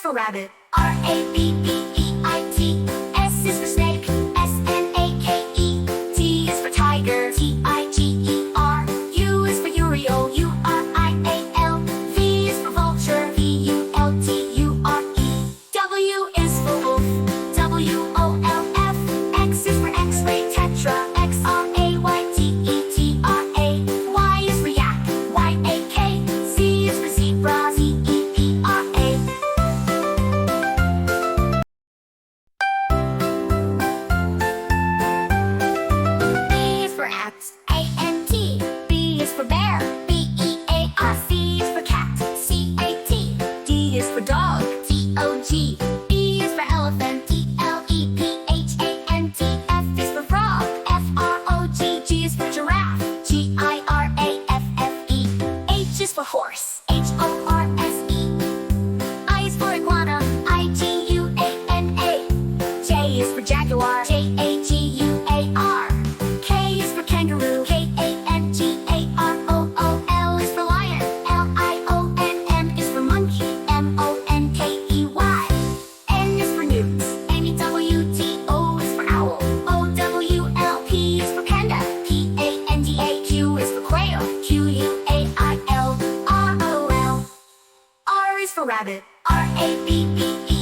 for rabbit. R-A-B-B-E-I-T. S is for snake. S-N-A-K-E. T is for tiger. T-I-G-E-R. U is for Uriel. U-R-I-A-L. V is for vulture. V-U-L-T-U-R-E. W is for wolf. W-O-L-F. X is for X-ray. Tetra. X-R-A-Y-T-E-T-R-A. Y is for yak. Y-A-K. Z is for zebra. Z-E-P-R-A. B is for ant. A-N-T. B is for bear. B-E-A-R. C is for cat. C-A-T. D is for dog. D-O-G. E is for elephant. E-L-E-P-H-A-N-T. F is for frog. F-R-O-G. G is for giraffe. G-I-R-A-F-F-E. H is for horse. H-O-R-S-E. I is for iguana. I-G-U-A-N-A. J is for jaguar. J-A-G-U-A-R. K is for kangaroo. K-A-N-G-A-R-O-O. L is for lion. L-I-O-N. M is for monkey. M-O-N-K-E-Y. N is for newt. N-E-W-T. O is for owl. O-W-L. P is for panda. P-A-N-D-A. Q is for quail. Q-U-A-I-L. R-O-L. R is for rabbit. R-A-B-B-E.